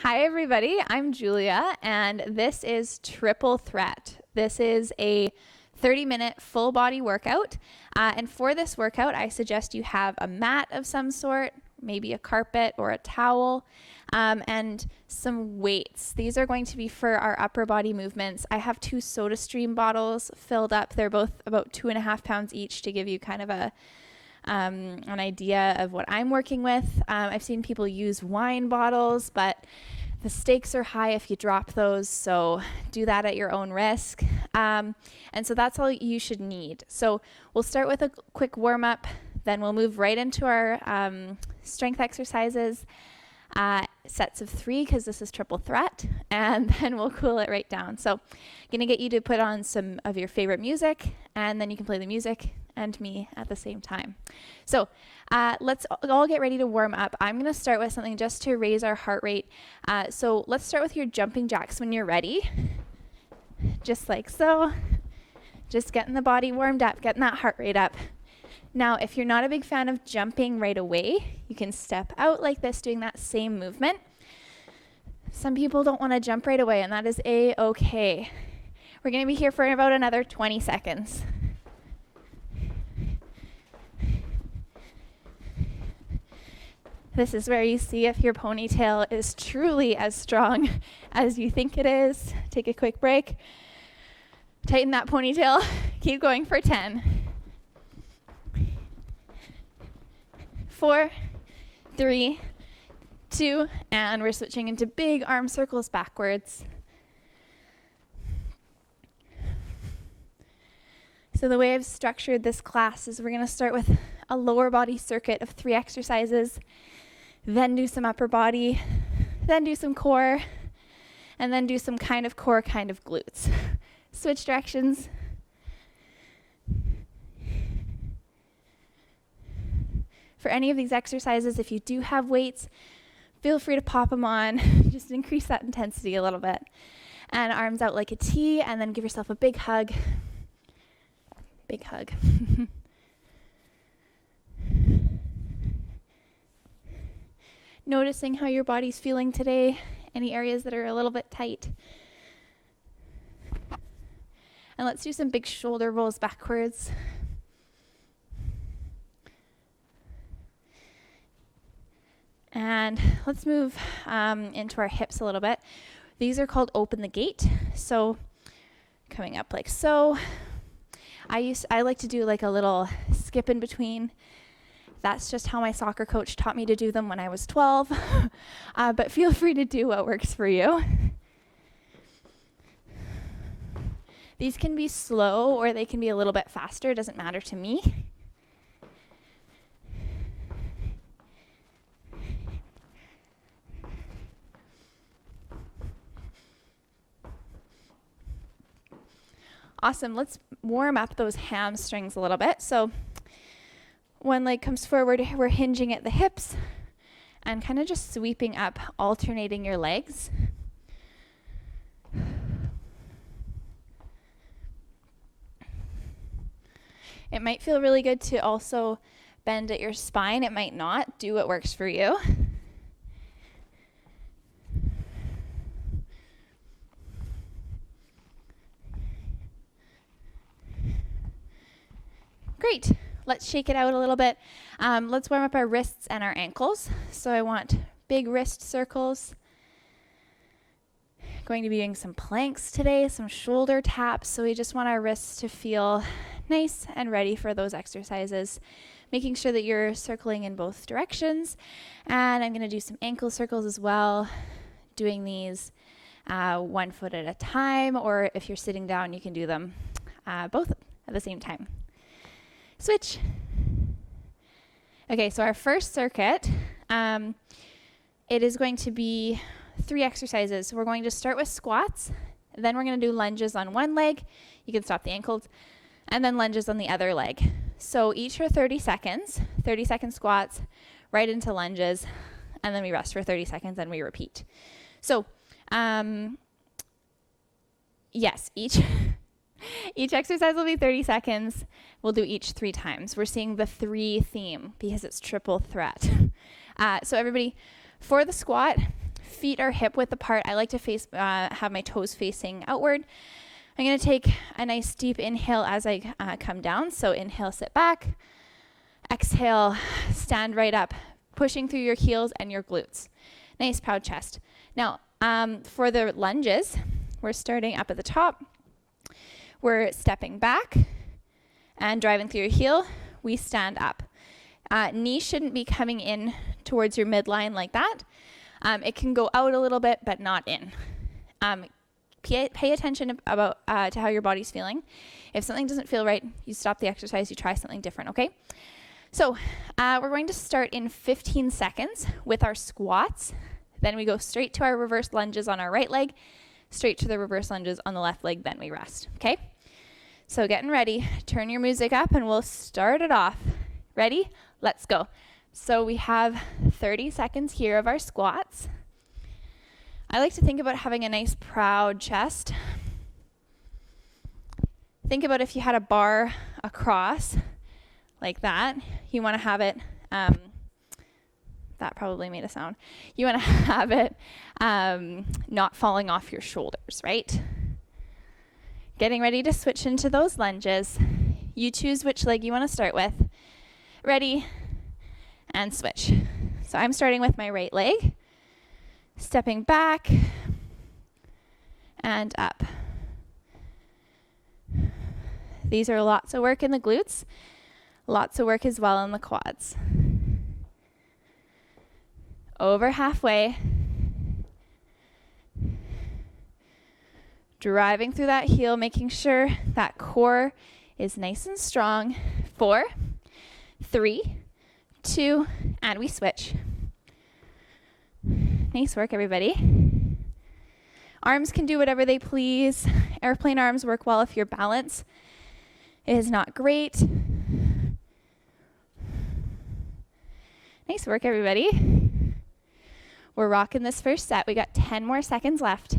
Hi everybody, I'm Julia and this is Triple Threat. This is a 30-minute full body workout and for this workout I suggest you have a mat of some sort, maybe a carpet or a towel, and some weights. These are going to be for our upper body movements. I have 2 SodaStream bottles filled up. They're both about 2.5 pounds each to give you kind of an idea of what I'm working with. I've seen people use wine bottles, but the stakes are high if you drop those, so do that at your own risk. And so that's all you should need. So we'll start with a quick warm-up, then we'll move right into our strength exercises, sets of 3 because this is triple threat, and then we'll cool it right down. So I'm going to get you to put on some of your favorite music, and then you can play the music and me at the same time. So let's all get ready to warm up. I'm going to start with something just to raise our heart rate. So let's start with your jumping jacks when you're ready. Just like so. Just getting the body warmed up, getting that heart rate up. Now, if you're not a big fan of jumping right away, you can step out like this, doing that same movement. Some people don't want to jump right away, and that is a-okay. We're going to be here for about another 20 seconds. This is where you see if your ponytail is truly as strong as you think it is. Take a quick break. Tighten that ponytail. Keep going for 10. 4, 3, 2, and we're switching into big arm circles backwards. So the way I've structured this class is we're going to start with a lower body circuit of 3 exercises, then do some upper body, then do some core, and then do some kind of core, kind of glutes. Switch directions. For any of these exercises, if you do have weights, feel free to pop them on. Just increase that intensity a little bit. And arms out like a T, and then give yourself a big hug. Big hug. Noticing how your body's feeling today, any areas that are a little bit tight. And let's do some big shoulder rolls backwards. And let's move into our hips a little bit. These are called open the gate. So coming up like so. I like to do like a little skip in between. That's just how my soccer coach taught me to do them when I was 12. But feel free to do what works for you. These can be slow or they can be a little bit faster. It doesn't matter to me. Awesome. Let's warm up those hamstrings a little bit. So one leg comes forward, we're hinging at the hips and kind of just sweeping up, alternating your legs. It might feel really good to also bend at your spine. It might not. Do what works for you. Great. Let's shake it out a little bit. Let's warm up our wrists and our ankles. So I want big wrist circles. Going to be doing some planks today, some shoulder taps. So we just want our wrists to feel nice and ready for those exercises. Making sure that you're circling in both directions. And I'm going to do some ankle circles as well. Doing these 1 foot at a time, or if you're sitting down, you can do them both at the same time. Switch. Okay, so our first circuit, it is going to be 3 exercises. So we're going to start with squats, then we're going to do lunges on one leg. You can stop the ankles, and then lunges on the other leg. So each are 30 seconds, 30-second squats, right into lunges, and then we rest for 30 seconds and we repeat. So, yes, each exercise will be 30 seconds. We'll do each 3 times. We're seeing the 3 theme because it's triple threat. So everybody, for the squat, feet are hip width apart. I like to have my toes facing outward. I'm going to take a nice deep inhale as I come down. So inhale, sit back. Exhale, stand right up, pushing through your heels and your glutes. Nice proud chest. Now, for the lunges, we're starting up at the top. We're stepping back and driving through your heel. We stand up. Knee shouldn't be coming in towards your midline like that. It can go out a little bit, but not in. Pay attention to how your body's feeling. If something doesn't feel right, you stop the exercise, you try something different, okay? So we're going to start in 15 seconds with our squats. Then we go straight to our reverse lunges on our right leg, straight to the reverse lunges on the left leg, then we rest, okay? So getting ready, turn your music up and we'll start it off. Ready? Let's go. So we have 30 seconds here of our squats. I like to think about having a nice proud chest. Think about if you had a bar across like that. You want to have it, that probably made a sound. You want to have it not falling off your shoulders, right? Getting ready to switch into those lunges. You choose which leg you want to start with. Ready, and switch. So I'm starting with my right leg, stepping back, and up. These are lots of work in the glutes, lots of work as well in the quads. Over halfway. Driving through that heel, making sure that core is nice and strong. 4, 3, 2, and we switch. Nice work, everybody. Arms can do whatever they please. Airplane arms work well if your balance is not great. Nice work, everybody. We're rocking this first set. We got 10 more seconds left.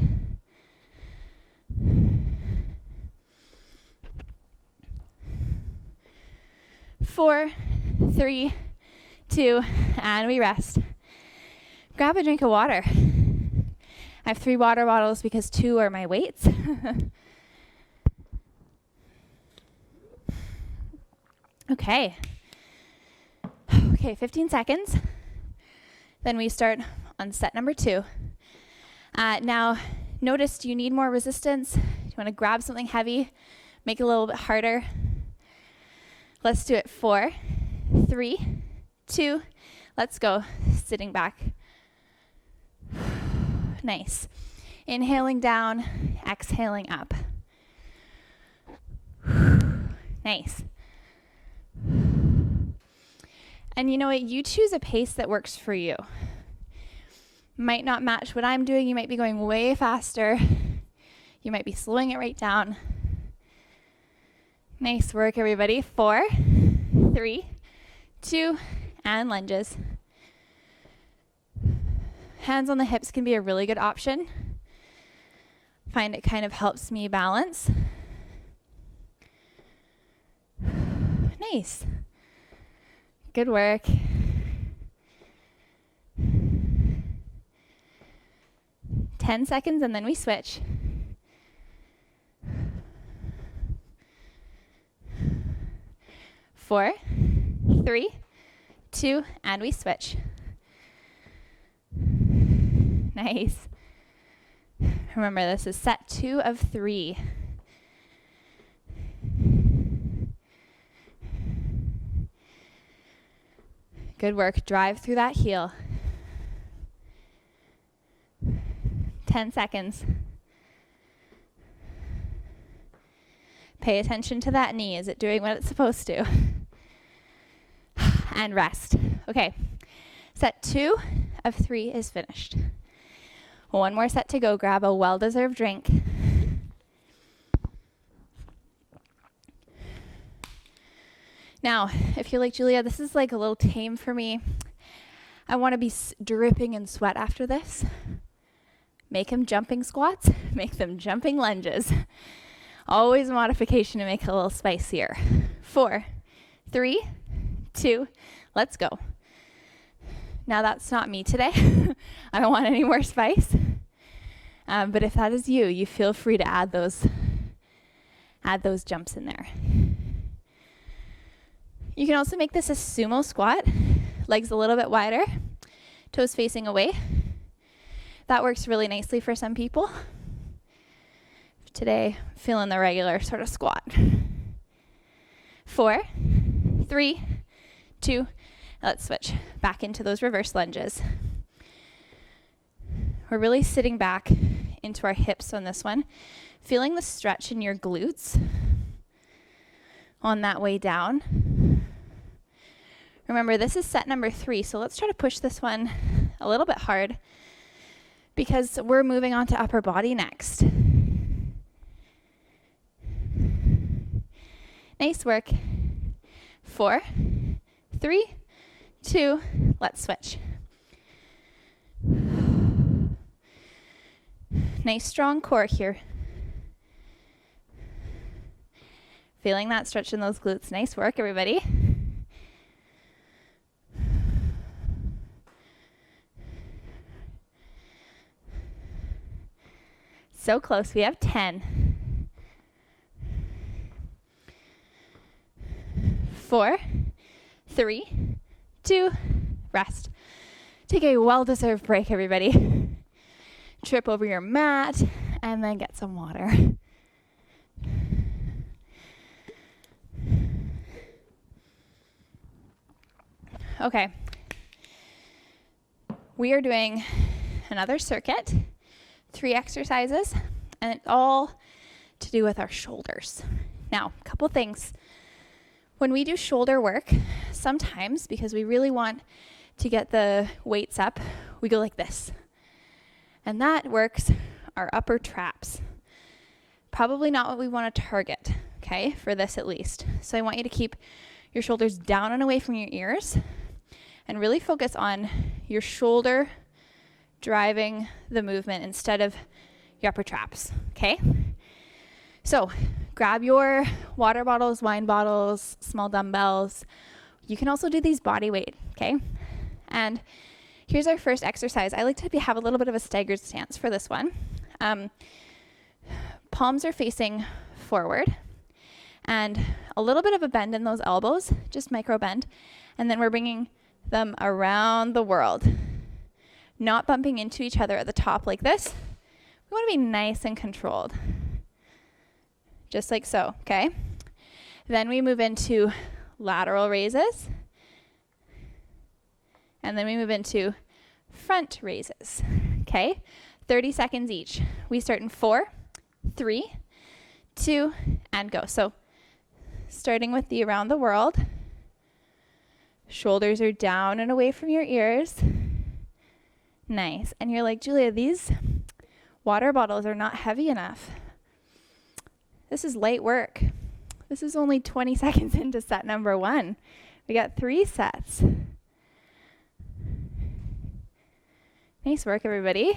4, 3, 2, and we rest. Grab a drink of water. I have 3 water bottles because 2 are my weights. Okay. Okay, 15 seconds. Then we start on set number 2. Now, notice, do you need more resistance? Do you want to grab something heavy? Make it a little bit harder. Let's do it. 4, 3, 2, let's go. Sitting back. Nice. Inhaling down, exhaling up. Nice. And you know what? You choose a pace that works for you. Might not match what I'm doing. You might be going way faster. You might be slowing it right down. Nice work, everybody. 4, 3, 2, and lunges. Hands on the hips can be a really good option. Find it kind of helps me balance. Nice. Good work. Ten seconds and then we switch. Four, 3, 2, and we switch. Nice. Remember, this is set 2 of 3. Good work. Drive through that heel. 10 seconds. Pay attention to that knee. Is it doing what it's supposed to? And rest. Okay. Set 2 of 3 is finished. 1 more set to go. Grab a well-deserved drink. Now, if you're like, Julia, this is like a little tame for me. I want to be dripping in sweat after this. Make them jumping squats. Make them jumping lunges. Always a modification to make it a little spicier. 4, 3, 2, let's go. Now that's not me today. I don't want any more spice. But if that is you, you feel free to add those jumps in there. You can also make this a sumo squat, legs a little bit wider, toes facing away. That works really nicely for some people. Today, feeling the regular sort of squat. 4, 3, 2, let's switch back into those reverse lunges. We're really sitting back into our hips on this one, feeling the stretch in your glutes on that way down. Remember, this is set number 3, so let's try to push this one a little bit hard because we're moving on to upper body next. Nice work. 4, 3, 2, let's switch. Nice strong core here. Feeling that stretch in those glutes. Nice work, everybody. So close. We have 10. 4, 3, 2, rest. Take a well-deserved break, everybody. Trip over your mat and then get some water. Okay. We are doing another circuit, 3 exercises, and it's all to do with our shoulders. Now, a couple things. When we do shoulder work, sometimes, because we really want to get the weights up, we go like this. And that works our upper traps. Probably not what we want to target, okay, for this at least. So I want you to keep your shoulders down and away from your ears and really focus on your shoulder driving the movement instead of your upper traps, okay? So grab your water bottles, wine bottles, small dumbbells. You can also do these body weight, okay? And here's our first exercise. I like to have a little bit of a staggered stance for this one. Palms are facing forward and a little bit of a bend in those elbows, just micro bend. And then we're bringing them around the world, not bumping into each other at the top like this. We want to be nice and controlled. Just like so, okay? Then we move into lateral raises. And then we move into front raises, okay? 30 seconds each. We start in 4, 3, 2, and go. So starting with the around the world. Shoulders are down and away from your ears. Nice. And you're like, Julia, these water bottles are not heavy enough. This is light work. This is only 20 seconds into set number 1. We got 3 sets. Nice work, everybody.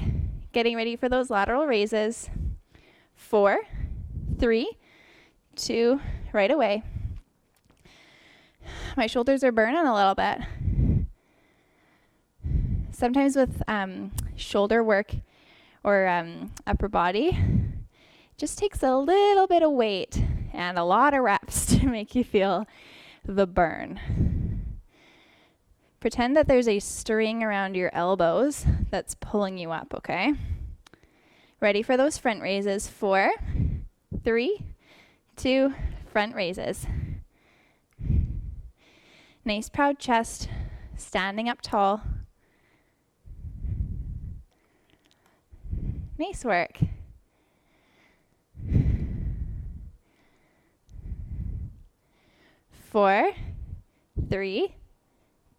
Getting ready for those lateral raises. 4, 3, 2, right away. My shoulders are burning a little bit. Sometimes with shoulder work or upper body, it just takes a little bit of weight and a lot of reps to make you feel the burn. Pretend that there's a string around your elbows that's pulling you up, okay? Ready for those front raises. 4, 3, 2, front raises. Nice proud chest, standing up tall. Nice work. Four, 3,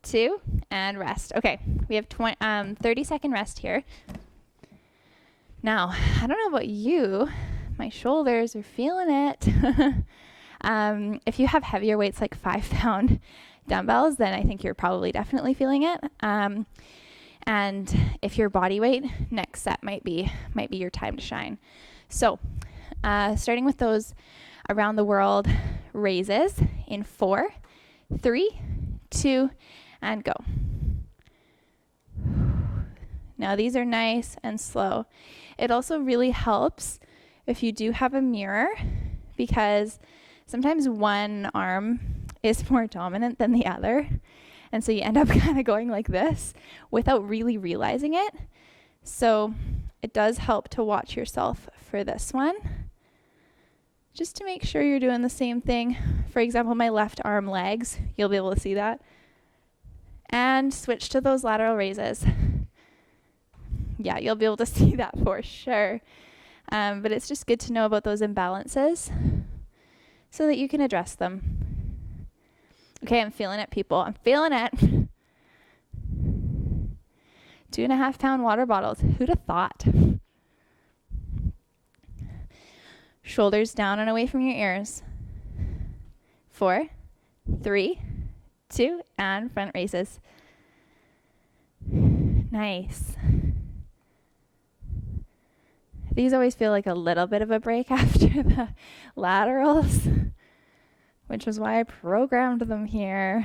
2, and rest. Okay, we have 30-second rest here. Now, I don't know about you, my shoulders are feeling it. If you have heavier weights like 5-pound dumbbells, then I think you're probably definitely feeling it. And if your body weight, next set might be your time to shine. So, starting with those around the world raises in 4, 3, 2, and go. Now these are nice and slow. It also really helps if you do have a mirror, because sometimes one arm is more dominant than the other. And so you end up kind of going like this without really realizing it. So it does help to watch yourself for this one, just to make sure you're doing the same thing. For example, my left arm legs, you'll be able to see that. And switch to those lateral raises. Yeah, you'll be able to see that for sure. But it's just good to know about those imbalances so that you can address them. Okay, I'm feeling it, people. I'm feeling it. 2.5 pound water bottles. Who'd have thought? Shoulders down and away from your ears. 4, 3, 2, and front raises. Nice. These always feel like a little bit of a break after the laterals, which is why I programmed them here.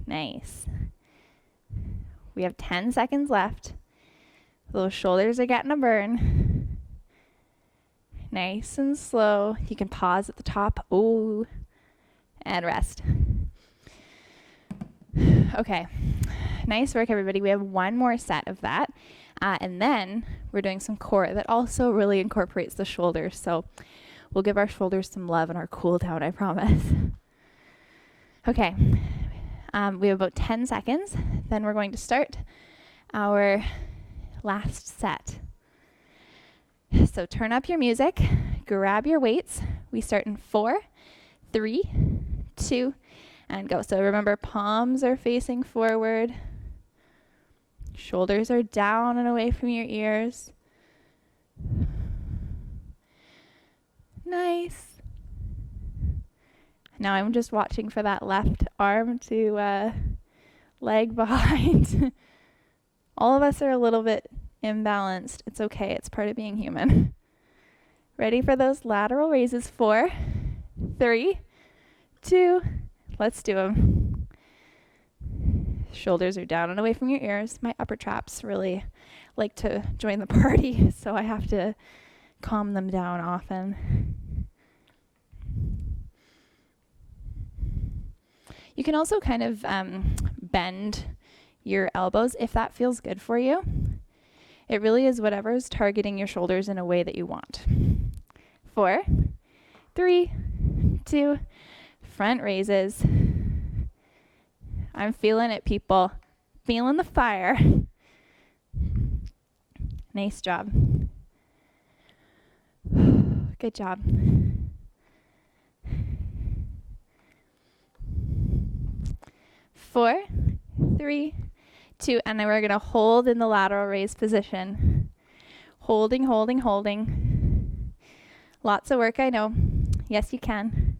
Nice. We have 10 seconds left. Those shoulders are getting a burn. Nice and slow. You can pause at the top. Ooh. And rest. Okay. Nice work, everybody. We have one more set of that. And then we're doing some core that also really incorporates the shoulders. So we'll give our shoulders some love in our cool down, I promise. Okay. We have about 10 seconds. Then we're going to start our last set. So turn up your music, grab your weights. We start in 4, 3, 2, and go. So remember, palms are facing forward. Shoulders are down and away from your ears. Nice. Now I'm just watching for that left arm to lag behind. All of us are a little bit imbalanced. It's okay. It's part of being human. Ready for those lateral raises? 4, 3, 2, let's do them. Shoulders are down and away from your ears. My upper traps really like to join the party, so I have to calm them down often. You can also kind of bend your elbows if that feels good for you. It really is whatever is targeting your shoulders in a way that you want. 4, 3, 2, front raises. I'm feeling it, people. Feeling the fire. Nice job. Good job. 4, 3, 2, and then we're going to hold in the lateral raise position. Holding, holding, holding. Lots of work, I know. Yes, you can.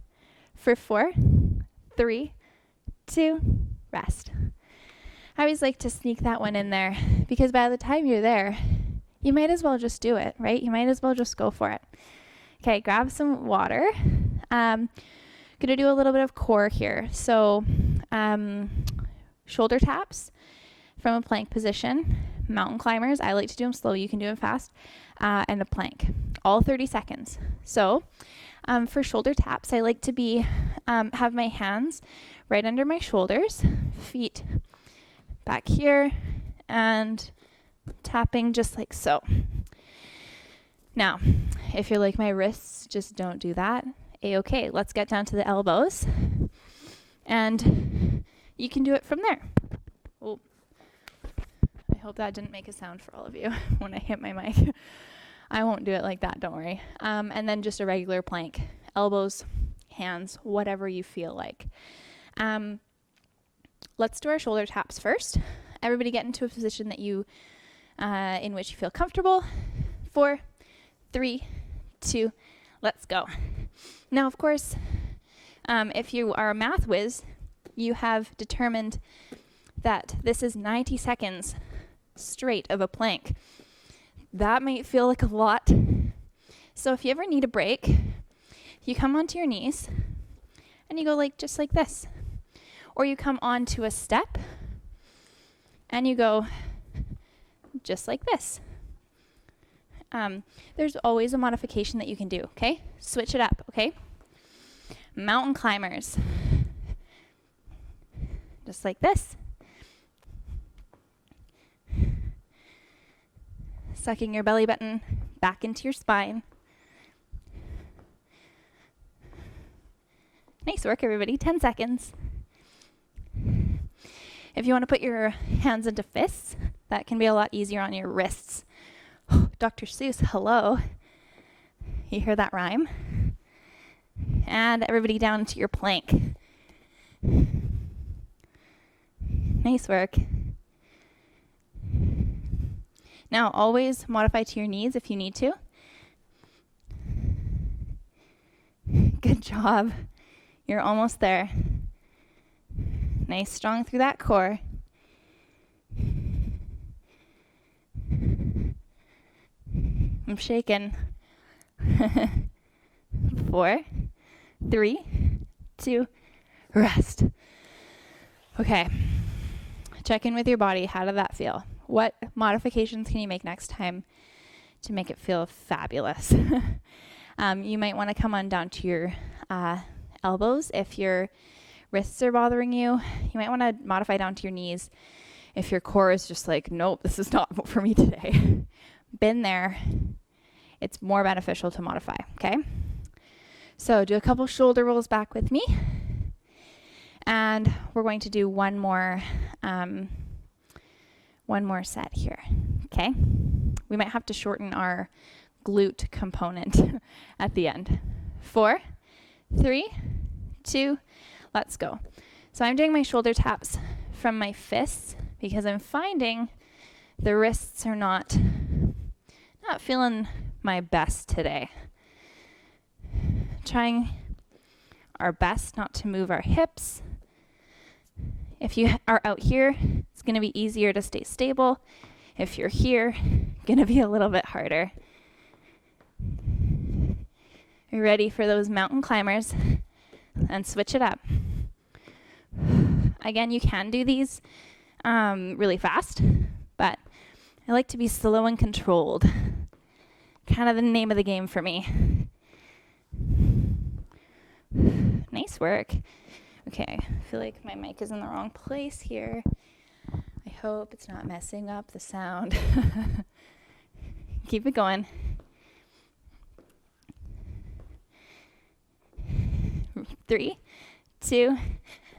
For 4, 3, 2, rest. I always like to sneak that one in there because by the time you're there, you might as well just do it, right? You might as well just go for it. Okay, grab some water. Gonna do a little bit of core here. So shoulder taps from a plank position. Mountain climbers, I like to do them slow. You can do them fast. And a plank, all 30 seconds. So for shoulder taps, I like to have my hands right under my shoulders, feet back here, and tapping just like so. Now, if you're like, my wrists just don't do that, A-okay, let's get down to the elbows, and you can do it from there. Oh, I hope that didn't make a sound for all of you when I hit my mic. I won't do it like that, don't worry. And then just a regular plank, elbows, hands, whatever you feel like. Let's do our shoulder taps first. Everybody get into a position that in which you feel comfortable. 4, 3, 2, let's go. Now, of course, if you are a math whiz, you have determined that this is 90 seconds straight of a plank. That might feel like a lot. So if you ever need a break, you come onto your knees and you go just like this. or you come onto a step and you go just like this. There's always a modification that you can do, okay? Switch it up, okay? Mountain climbers. Just like this. Sucking your belly button back into your spine. Nice work, everybody. 10 seconds. If you want to put your hands into fists, that can be a lot easier on your wrists. Dr. Seuss, hello. You hear that rhyme? And everybody down to your plank. Nice work. Now, always modify to your knees if you need to. Good job. You're almost there. Nice, strong through that core. I'm shaking. 4, 3, 2, rest. Okay. Check in with your body. How did that feel? What modifications can you make next time to make it feel fabulous? You might want to come on down to your elbows if your wrists are bothering you. You might want to modify down to your knees if your core is just like, nope, this is not for me today. Been there. It's more beneficial to modify, okay? So do a couple shoulder rolls back with me. And we're going to do one more set here, okay? We might have to shorten our glute component at the end. 4, 3, 2, let's go. So I'm doing my shoulder taps from my fists because I'm finding the wrists are not feeling my best today. Trying our best not to move our hips. If you are out here, it's going to be easier to stay stable. If you're here, going to be a little bit harder. You're ready for those mountain climbers, and switch it up. Again, you can do these really fast, but I like to be slow and controlled. Kind of the name of the game for me. Nice work. Okay, I feel like my mic is in the wrong place here. I hope it's not messing up the sound. Keep it going. 3, 2,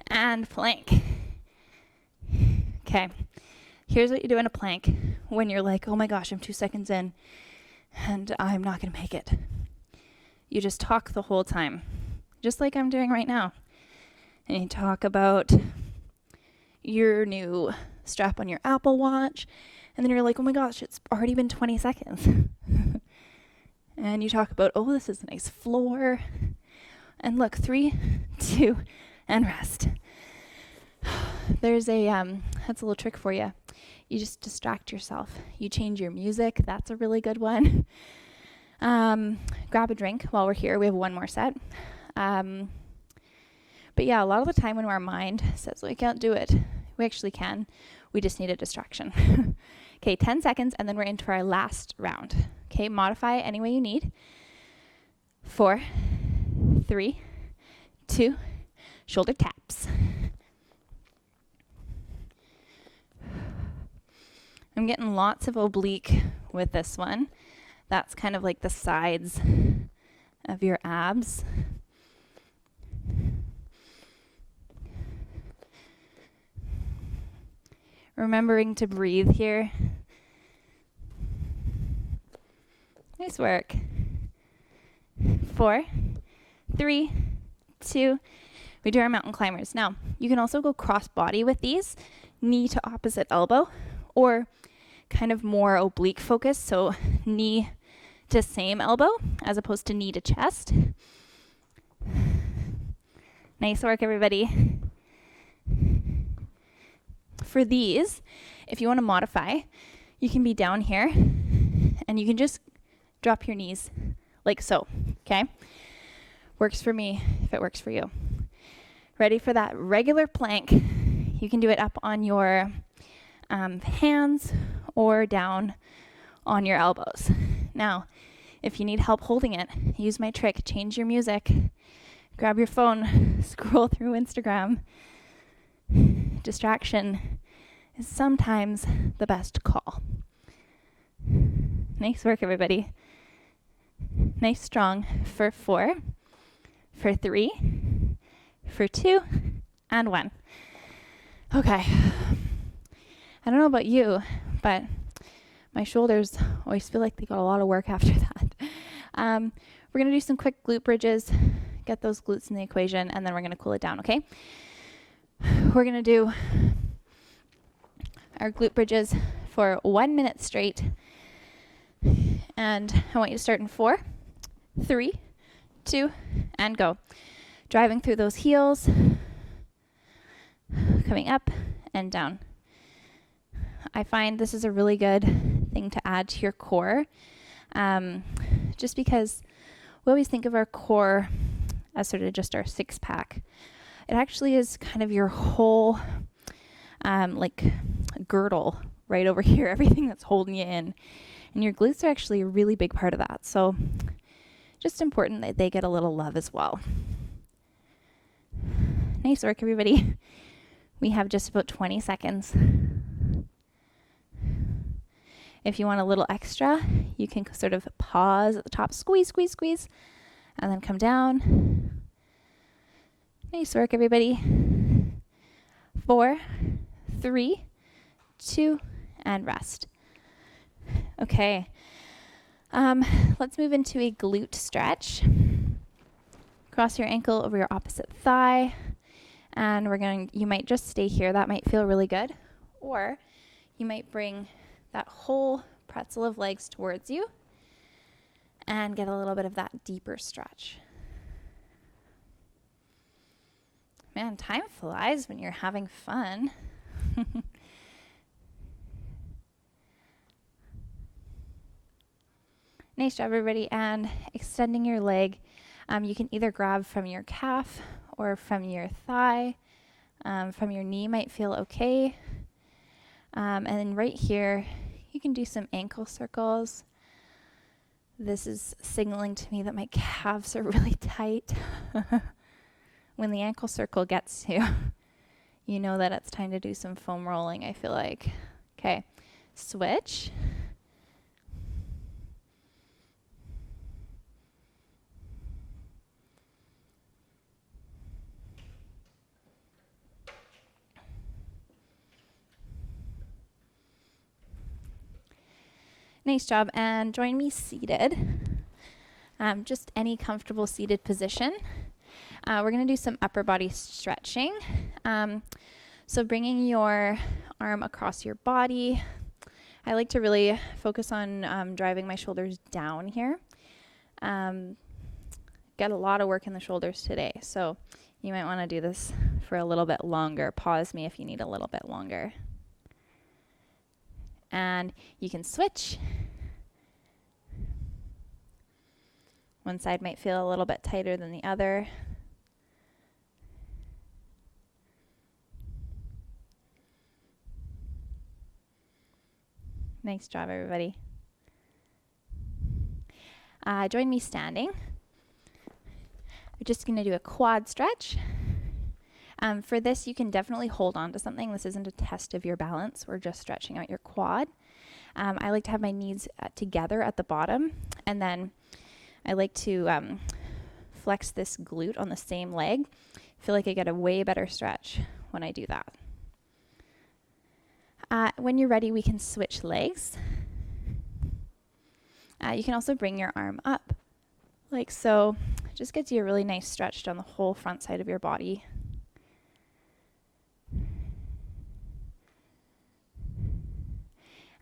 and plank. Okay, here's what you do in a plank when you're like, oh my gosh, I'm 2 seconds in and I'm not going to make it. You just talk the whole time, just like I'm doing right now. And you talk about your new strap on your Apple Watch, and then you're like, oh my gosh, it's already been 20 seconds. And you talk about, oh, this is a nice floor. And look, 3, 2, and rest. There's that's a little trick for you. You just distract yourself. You change your music. That's a really good one. Grab a drink while we're here. We have one more set. But yeah, a lot of the time when our mind says we can't do it, we actually can. We just need a distraction. Okay, 10 seconds, and then we're into our last round. Okay, modify any way you need. 4, 3, 2, shoulder taps. I'm getting lots of oblique with this one. That's kind of like the sides of your abs. Remembering to breathe here. Nice work. 4, 3, 2. We do our mountain climbers. Now, you can also go cross body with these, knee to opposite elbow, or kind of more oblique focus, so knee to same elbow as opposed to knee to chest. Nice work, everybody. For these, if you want to modify, you can be down here and you can just drop your knees like so, okay? Works for me if it works for you. Ready for that regular plank. You can do it up on your hands or down on your elbows. Now, if you need help holding it, use my trick. Change your music. Grab your phone. Scroll through Instagram. Distraction is sometimes the best call. Nice work, everybody. Nice strong for 4, for 3, for 2, and 1. Okay. I don't know about you, but my shoulders always feel like they got a lot of work after that. We're going to do some quick glute bridges, get those glutes in the equation, and then we're going to cool it down, okay? We're going to do our glute bridges for 1 minute straight. And I want you to start in 4, 3, 2, and go. Driving through those heels, coming up and down. I find this is a really good thing to add to your core, just because we always think of our core as sort of just our six-pack. It actually is kind of your whole like girdle right over here, everything that's holding you in. And your glutes are actually a really big part of that. So just important that they get a little love as well. Nice work, everybody. We have just about 20 seconds. If you want a little extra, you can sort of pause at the top, squeeze, squeeze, squeeze, and then come down. Nice work, everybody. 4, 3, 2, and rest. Okay, let's move into a glute stretch. Cross your ankle over your opposite thigh, and you might just stay here. That might feel really good, or you might bring that whole pretzel of legs towards you and get a little bit of that deeper stretch. Man, time flies when you're having fun. Nice job, everybody. And extending your leg. You can either grab from your calf or from your thigh. From your knee might feel okay. And then right here, you can do some ankle circles. This is signaling to me that my calves are really tight. When the ankle circle gets you, you know that it's time to do some foam rolling, I feel like. Okay, switch. Nice job, and join me seated. Just any comfortable seated position. We're going to do some upper body stretching. So bringing your arm across your body. I like to really focus on driving my shoulders down here. Got a lot of work in the shoulders today, so you might want to do this for a little bit longer. Pause me if you need a little bit longer. And you can switch. One side might feel a little bit tighter than the other. Nice job, everybody. Join me standing. We're just going to do a quad stretch. For this, you can definitely hold on to something. This isn't a test of your balance. We're just stretching out your quad. I like to have my knees together at the bottom, and then I like to flex this glute on the same leg. I feel like I get a way better stretch when I do that. When you're ready, we can switch legs. You can also bring your arm up, like so. It just gets you a really nice stretch down the whole front side of your body.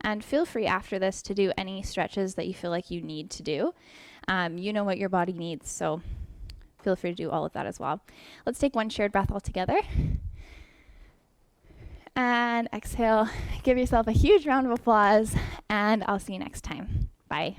And feel free after this to do any stretches that you feel like you need to do. You know what your body needs, so feel free to do all of that as well. Let's take one shared breath all together. And exhale. Give yourself a huge round of applause, and I'll see you next time. Bye.